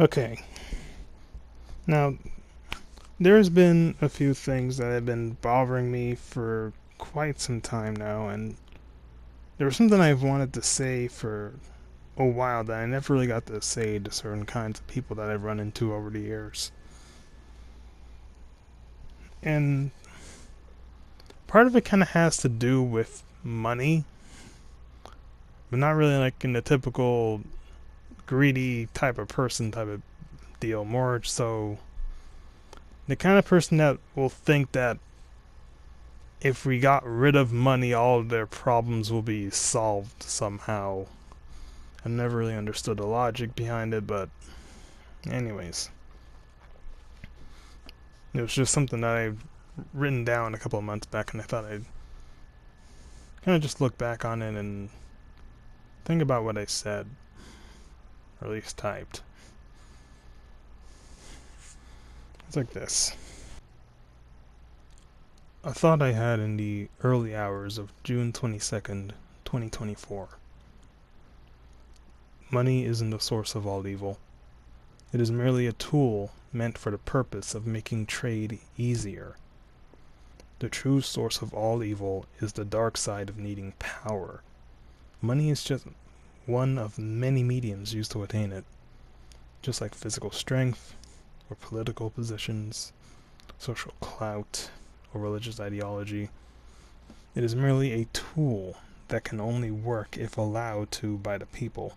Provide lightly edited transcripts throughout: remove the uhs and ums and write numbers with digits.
Okay, now there's been a few things that have been bothering me for quite some time now, and there was something I've wanted to say for a while that I never really got to say to certain kinds of people that I've run into over the years. And part of it kind of has to do with money, but not really like in the typical greedy type of person type of deal. More so the kind of person that will think that if we got rid of money, all of their problems will be solved somehow. I never really understood the logic behind it, but anyways, it was just something that I've written down a couple of months back, and I thought I'd kind of just look back on it and think about what I said, or at least typed. It's like this. A thought I had in the early hours of June 22nd, 2024. Money isn't the source of all evil. It is merely a tool meant for the purpose of making trade easier. The true source of all evil is the dark side of needing power. Money is just one of many mediums used to attain it, just like physical strength, or political positions, social clout, or religious ideology. It is merely a tool that can only work if allowed to by the people.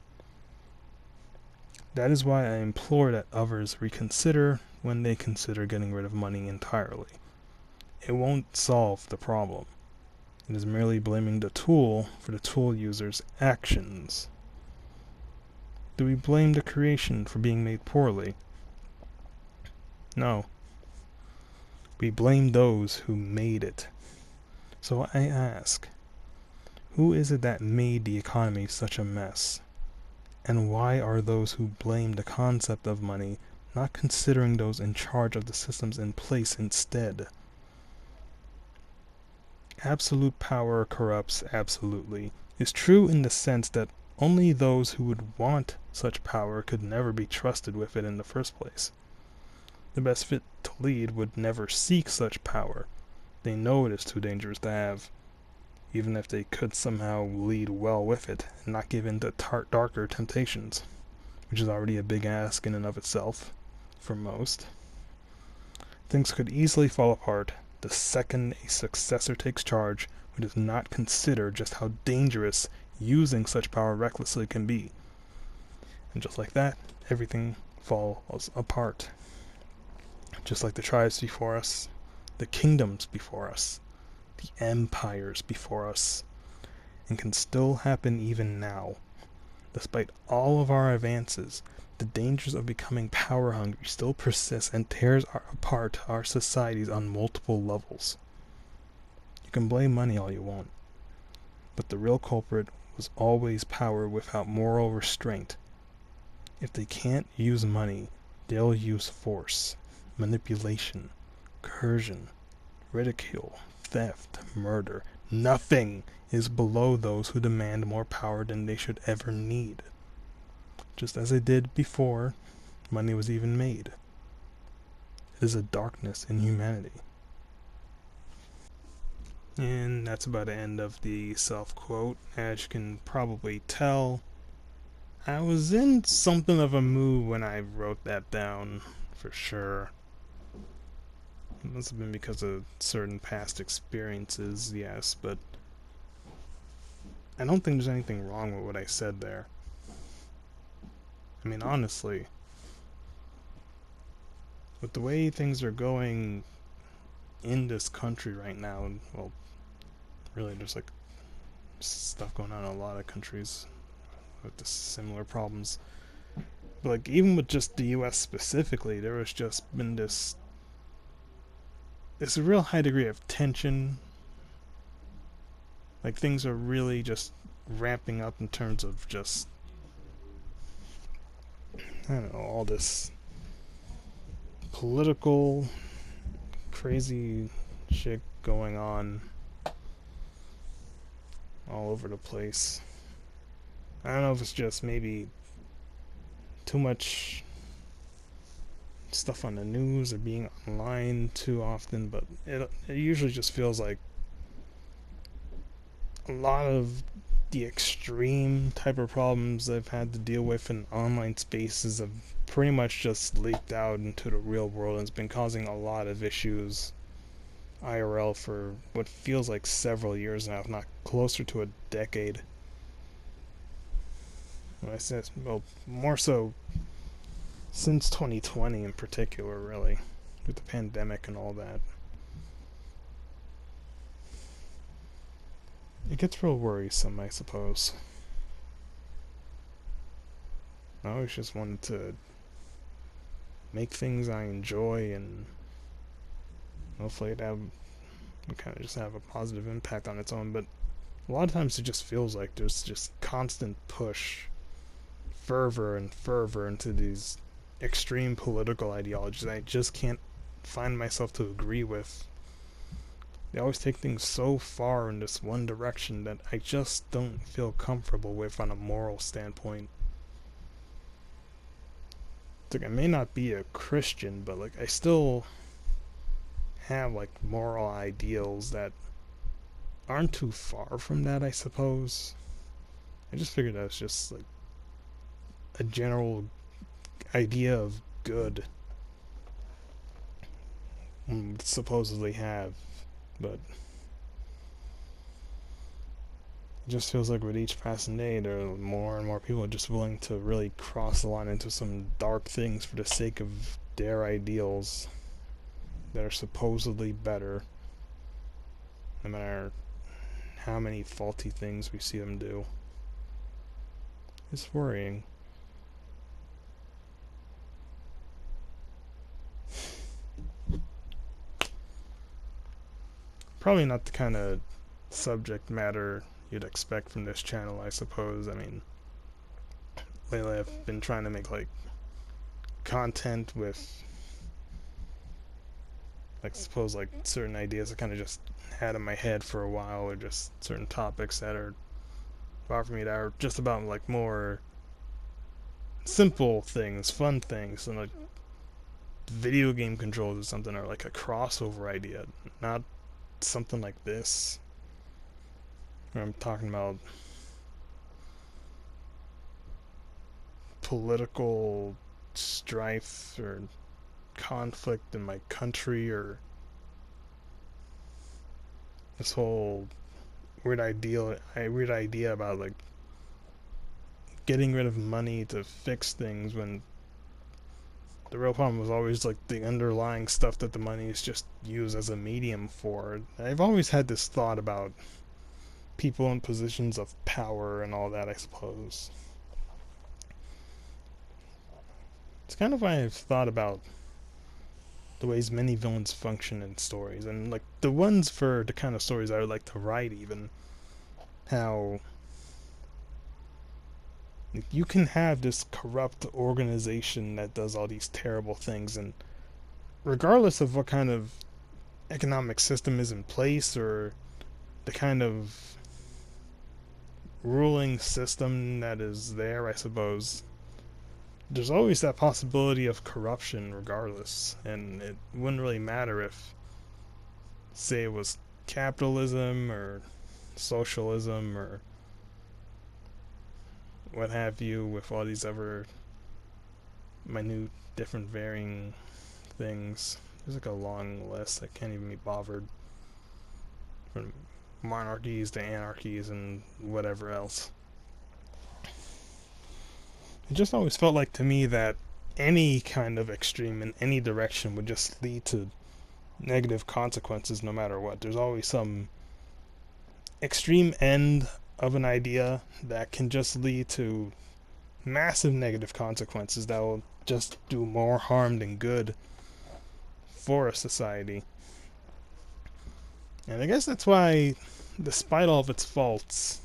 That is why I implore that others reconsider when they consider getting rid of money entirely. It won't solve the problem. It is merely blaming the tool for the tool user's actions. Do we blame the creation for being made poorly? No. We blame those who made it. So I ask, who is it that made the economy such a mess? And why are those who blame the concept of money not considering those in charge of the systems in place instead? Absolute power corrupts absolutely is true in the sense that only those who would want such power could never be trusted with it in the first place. The best fit to lead would never seek such power. They know it is too dangerous to have, even if they could somehow lead well with it and not give in to darker temptations, which is already a big ask in and of itself for most. Things could easily fall apart the second a successor takes charge who does not consider just how dangerous using such power recklessly can be. And just like that, everything falls apart. Just like the tribes before us, the kingdoms before us, the empires before us, and can still happen even now. Despite all of our advances, the dangers of becoming power hungry still persist and tears apart our societies on multiple levels. You can blame money all you want, but the real culprit was always power without moral restraint. If they can't use money, they'll use force, manipulation, coercion, ridicule, theft, murder. Nothing is below those who demand more power than they should ever need. Just as it did before money was even made. It is a darkness in humanity. And that's about the end of the self-quote. As you can probably tell, I was in something of a mood when I wrote that down, for sure. It must have been because of certain past experiences, yes, but I don't think there's anything wrong with what I said there. I mean, honestly, with the way things are going in this country right now, and well, really there's like stuff going on in a lot of countries with the similar problems. But like even with just the US specifically, there has just been this real high degree of tension. Like things are really just ramping up in terms of just I don't know, all this political crazy shit going on all over the place. I don't know if it's just maybe too much stuff on the news or being online too often, but it usually just feels like a lot of the extreme type of problems I've had to deal with in online spaces have pretty much just leaked out into the real world, and it's been causing a lot of issues IRL for what feels like several years now, if not closer to a decade. I said, well, more so since 2020 in particular, really, with the pandemic and all that. It gets real worrisome, I suppose. I always just wanted to make things I enjoy, and hopefully that would kind of just have a positive impact on its own, but a lot of times it just feels like there's just constant push, fervor and fervor into these extreme political ideologies I just can't find myself to agree with. They always take things so far in this one direction that I just don't feel comfortable with on a moral standpoint. It's like, I may not be a Christian, but like I still have like moral ideals that aren't too far from that, I suppose. I just figured that was just like a general idea of good supposedly have, but it just feels like with each passing day there are more and more people just willing to really cross the line into some dark things for the sake of their ideals that are supposedly better, no matter how many faulty things we see them do. It's worrying. Probably not the kind of subject matter you'd expect from this channel, I suppose. I mean, lately I've been trying to make like content with like suppose like certain ideas I kind of just had in my head for a while, or just certain topics that are far from me that are just about like more simple things, fun things, and like video game controls or something, or like a crossover idea, not something like this where I'm talking about political strife or conflict in my country, or this whole weird idea about like getting rid of money to fix things, when the real problem was always like the underlying stuff that the money is just used as a medium for. I've always had this thought about people in positions of power and all that, I suppose. It's kind of why I've thought about the ways many villains function in stories, and like the ones for the kind of stories I would like to write, even how you can have this corrupt organization that does all these terrible things, and regardless of what kind of economic system is in place or the kind of ruling system that is there, I suppose, there's always that possibility of corruption regardless, and it wouldn't really matter if, say, it was capitalism or socialism or what have you, with all these other minute, different, varying things. There's like a long list. I can't even be bothered. From monarchies to anarchies and whatever else. It just always felt like to me that any kind of extreme in any direction would just lead to negative consequences no matter what. There's always some extreme end of an idea that can just lead to massive negative consequences that will just do more harm than good for a society. And I guess that's why, despite all of its faults,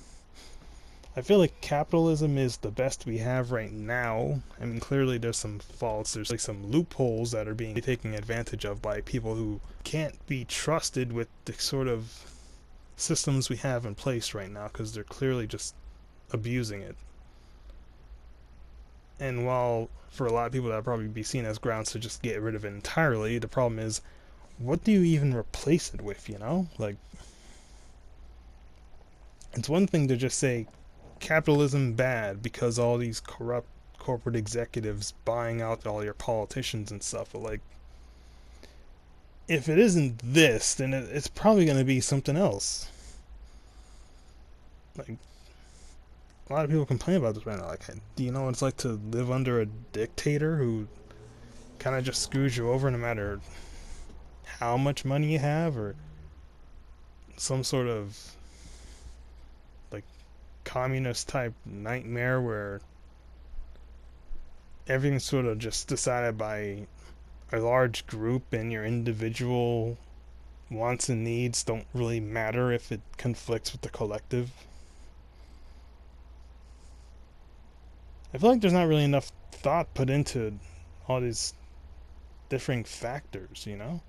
I feel like capitalism is the best we have right now. I mean, clearly there's some faults. There's like some loopholes that are being taken advantage of by people who can't be trusted with the sort of systems we have in place right now, because they're clearly just abusing it. And while for a lot of people that would probably be seen as grounds to just get rid of it entirely, the problem is, what do you even replace it with, you know? Like, it's one thing to just say capitalism bad because all these corrupt corporate executives buying out all your politicians and stuff, but like, if it isn't this, then it's probably going to be something else. Like, a lot of people complain about this right now. Like, do you know what it's like to live under a dictator who kind of just screws you over no matter how much money you have, or some sort of like communist type nightmare where everything's sort of just decided by a large group and your individual wants and needs don't really matter if it conflicts with the collective? I feel like there's not really enough thought put into all these different factors, you know?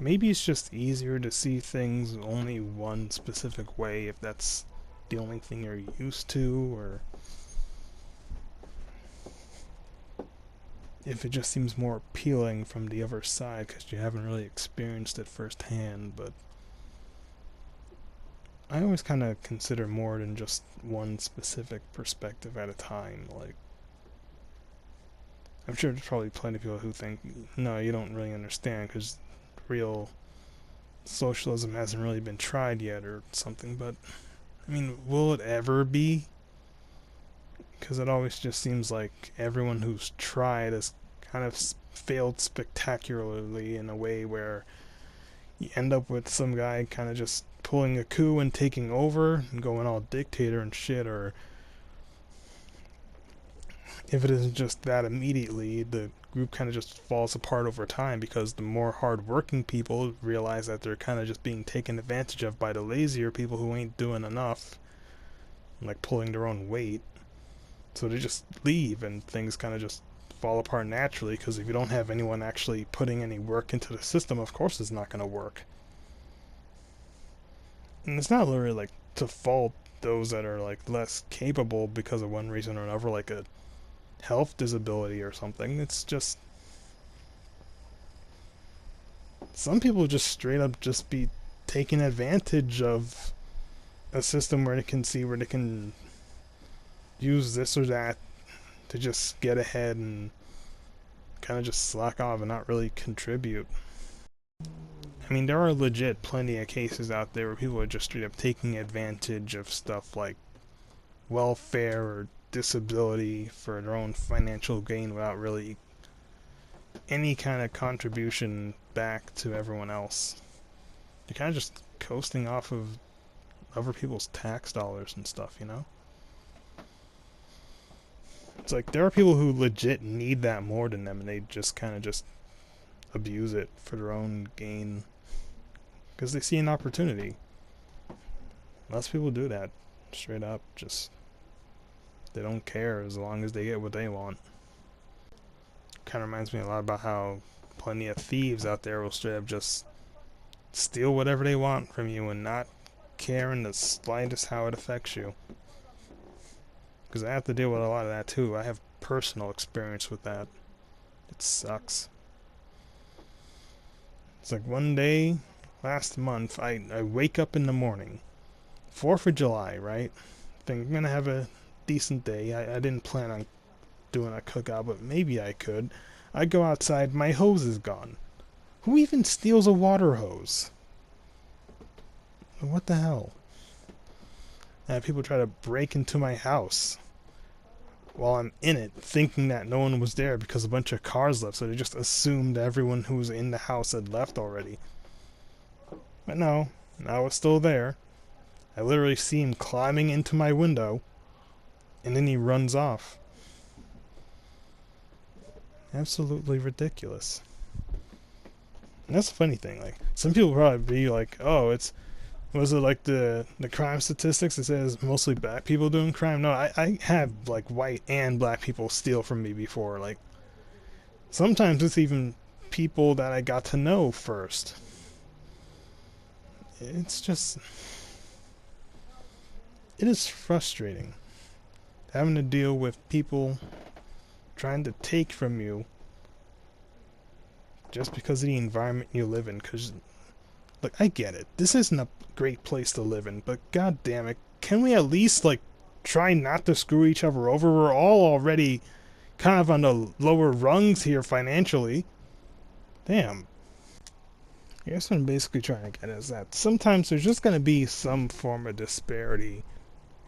Maybe it's just easier to see things only one specific way if that's the only thing you're used to, or if it just seems more appealing from the other side because you haven't really experienced it firsthand. But I always kind of consider more than just one specific perspective at a time. Like, I'm sure there's probably plenty of people who think, no, you don't really understand because real socialism hasn't really been tried yet or something. But, I mean, will it ever be? Because it always just seems like everyone who's tried has kind of failed spectacularly in a way where you end up with some guy kind of just pulling a coup and taking over and going all dictator and shit, or if it isn't just that immediately, the group kind of just falls apart over time because the more hard-working people realize that they're kind of just being taken advantage of by the lazier people who ain't doing enough, like pulling their own weight. So they just leave and things kind of just fall apart naturally because if you don't have anyone actually putting any work into the system, of course it's not going to work. And it's not literally like to fault those that are like less capable because of one reason or another, like a health disability or something. It's just some people just straight up just be taking advantage of a system where they can see where they can use this or that to just get ahead and kind of just slack off and not really contribute. I mean, there are legit plenty of cases out there where people are just straight up taking advantage of stuff like welfare or disability for their own financial gain without really any kind of contribution back to everyone else. You're kind of just coasting off of other people's tax dollars and stuff, you know? It's like there are people who legit need that more than them and they just kind of just abuse it for their own gain because they see an opportunity. Most people do that straight up. Just they don't care as long as they get what they want. Kind of reminds me a lot about how plenty of thieves out there will straight up just steal whatever they want from you and not care in the slightest how it affects you. Because I have to deal with a lot of that too. I have personal experience with that. It sucks. It's like one day last month, I wake up in the morning, 4th of July, right? Think I'm gonna have a decent day. I didn't plan on doing a cookout, but maybe I could. I go outside, my hose is gone. Who even steals a water hose? What the hell? I have people try to break into my house while I'm in it, thinking that no one was there because a bunch of cars left, so they just assumed everyone who was in the house had left already. But no, I was still there. I literally see him climbing into my window, and then he runs off. Absolutely ridiculous. And that's the funny thing. Like, some people probably be like, "Oh, was it like the crime statistics? It says mostly black people doing crime." No, I had like white and black people steal from me before. Like, sometimes it's even people that I got to know first. It's just, it is frustrating having to deal with people trying to take from you just because of the environment you live in. Because, look, I get it. This isn't a great place to live in, but god damn it, can we at least, like, try not to screw each other over? We're all already kind of on the lower rungs here financially. Damn. I guess what I'm basically trying to get is that sometimes there's just going to be some form of disparity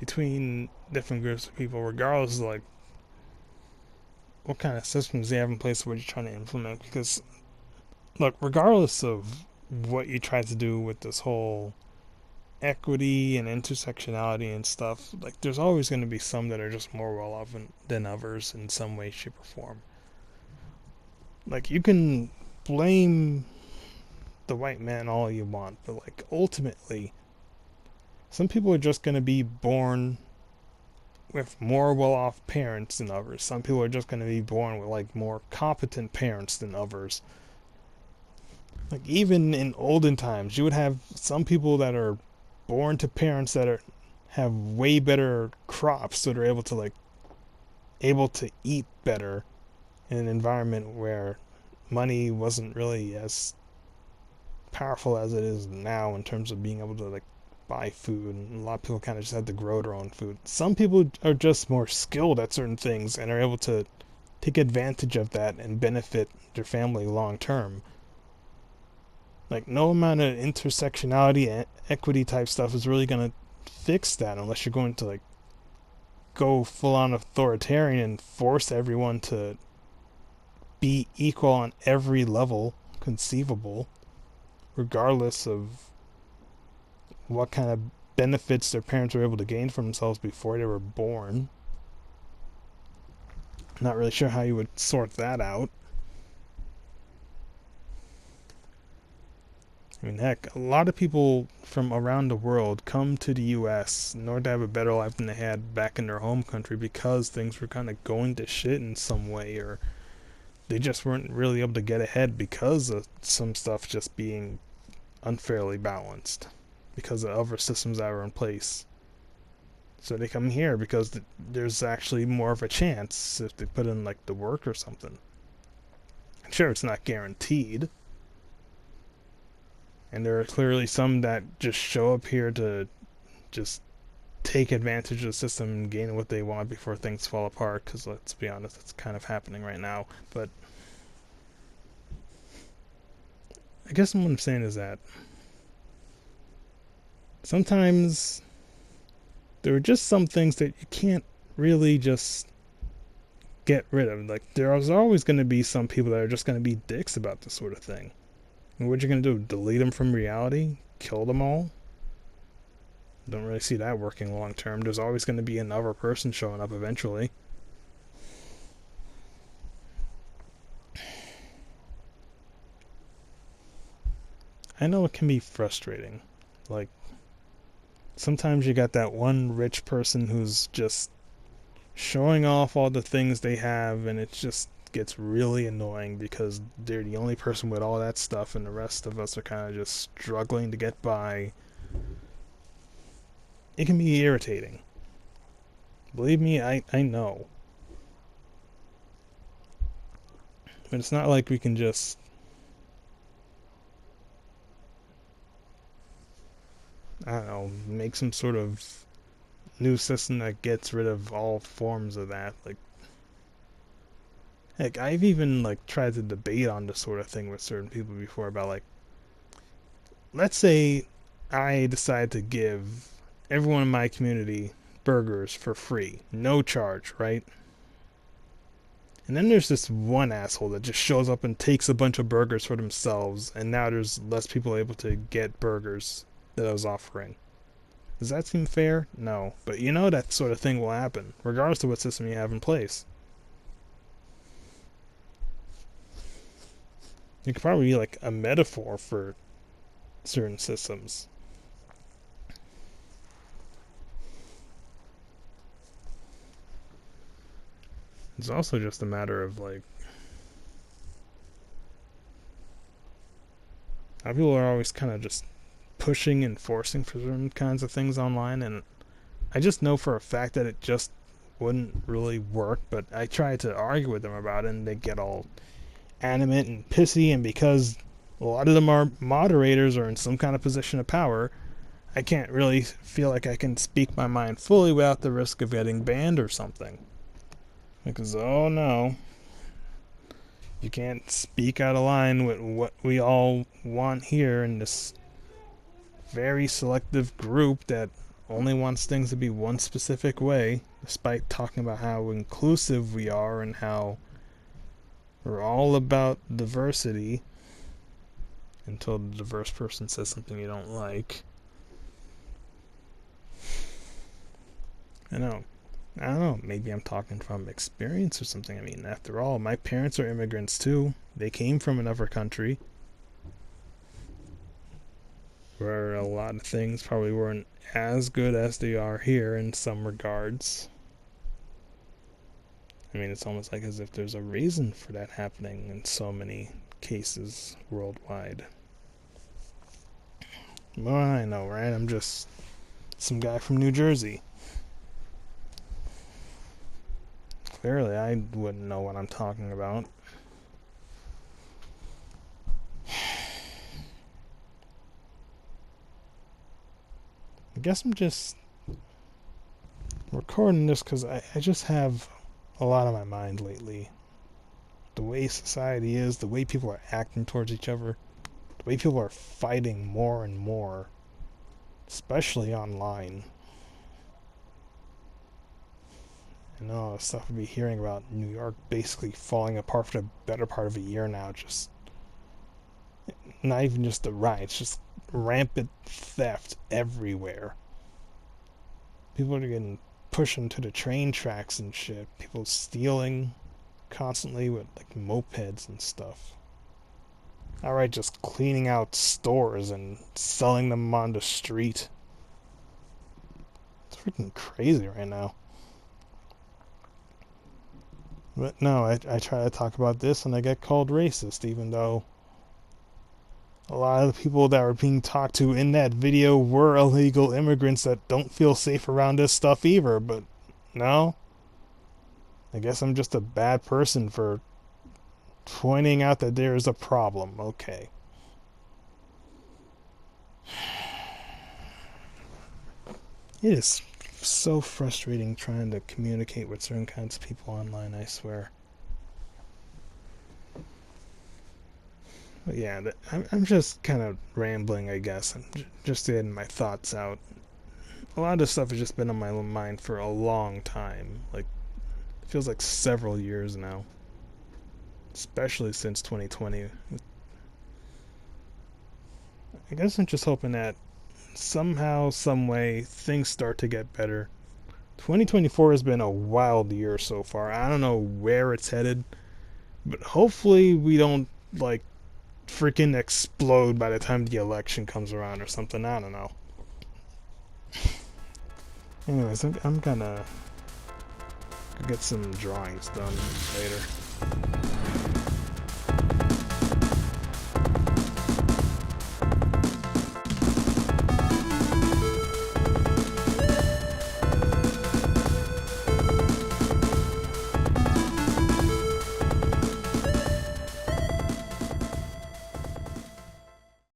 between different groups of people, regardless of, like, what kind of systems they have in place, what you're trying to implement. Because, look, regardless of what you try to do with this whole equity and intersectionality and stuff, like, there's always going to be some that are just more well off than others in some way, shape, or form. Like, you can blame the white man all you want, but, like, ultimately, some people are just going to be born with more well-off parents than others. Some people are just going to be born with, like, more competent parents than others. Like, even in olden times, you would have some people that are born to parents that have way better crops, so they're able to eat better in an environment where money wasn't really as powerful as it is now in terms of being able to, like, buy food, and a lot of people kind of just had to grow their own food. Some people are just more skilled at certain things and are able to take advantage of that and benefit their family long term. Like, no amount of intersectionality and equity type stuff is really going to fix that unless you're going to, like, go full on authoritarian and force everyone to be equal on every level conceivable, regardless of what kind of benefits their parents were able to gain for themselves before they were born. Not really sure how you would sort that out. I mean, heck, a lot of people from around the world come to the US in order to have a better life than they had back in their home country because things were kind of going to shit in some way, or they just weren't really able to get ahead because of some stuff just being unfairly balanced because of other systems that were in place. So they come here because there's actually more of a chance if they put in, like, the work or something. Sure, it's not guaranteed. And there are clearly some that just show up here to just take advantage of the system and gain what they want before things fall apart, because let's be honest, it's kind of happening right now. But I guess what I'm saying is that sometimes there are just some things that you can't really just get rid of. Like, there's always going to be some people that are just going to be dicks about this sort of thing. And what you're going to do, delete them from reality? Kill them all? Don't really see that working long term. There's always going to be another person showing up eventually. I know it can be frustrating. Like, sometimes you got that one rich person who's just showing off all the things they have, and it just gets really annoying because they're the only person with all that stuff, and the rest of us are kind of just struggling to get by. It can be irritating. Believe me, I know. But it's not like we can just, I don't know, make some sort of new system that gets rid of all forms of that. Like, heck, I've even, like, tried to debate on this sort of thing with certain people before about, like, let's say I decide to give everyone in my community burgers for free, no charge, right? And then there's this one asshole that just shows up and takes a bunch of burgers for themselves, and now there's less people able to get burgers that I was offering. Does that seem fair? No. But you know that sort of thing will happen, regardless of what system you have in place. It could probably be like a metaphor for certain systems. It's also just a matter of, like, how people are always kind of just pushing and forcing for certain kinds of things online, and I just know for a fact that it just wouldn't really work, but I tried to argue with them about it, and they get all animate and pissy, and because a lot of them are moderators or in some kind of position of power, I can't really feel like I can speak my mind fully without the risk of getting banned or something. Because, oh no, you can't speak out of line with what we all want here in this very selective group that only wants things to be one specific way, despite talking about how inclusive we are and how we're all about diversity, until the diverse person says something you don't like. I don't know, maybe I'm talking from experience or something. I mean, after all, my parents are immigrants too. They came from another country where a lot of things probably weren't as good as they are here in some regards. I mean, it's almost like as if there's a reason for that happening in so many cases worldwide. Well, I know, right? I'm just some guy from New Jersey. Clearly, I wouldn't know what I'm talking about. I guess I'm just recording this because I just have a lot on my mind lately. The way society is, the way people are acting towards each other, the way people are fighting more and more, especially online. I know stuff we'll be hearing about New York basically falling apart for the better part of a year now. Just not even just the riots, just rampant theft everywhere. People are getting pushed into the train tracks and shit. People stealing constantly with like mopeds and stuff. Outright just cleaning out stores and selling them on the street. It's freaking crazy right now. But no, I try to talk about this and I get called racist, even though a lot of the people that were being talked to in that video were illegal immigrants that don't feel safe around this stuff either. But no, I guess I'm just a bad person for pointing out that there is a problem. Okay. It is so frustrating trying to communicate with certain kinds of people online, I swear. But yeah, I'm just kind of rambling, I guess. I'm just getting my thoughts out. A lot of this stuff has just been on my mind for a long time. Like, it feels like several years now. Especially since 2020. I guess I'm just hoping that somehow, some way, things start to get better. 2024 has been a wild year so far. I don't know where it's headed, but hopefully we don't, like, freaking explode by the time the election comes around or something. I don't know. Anyways, I'm gonna get some drawings done later.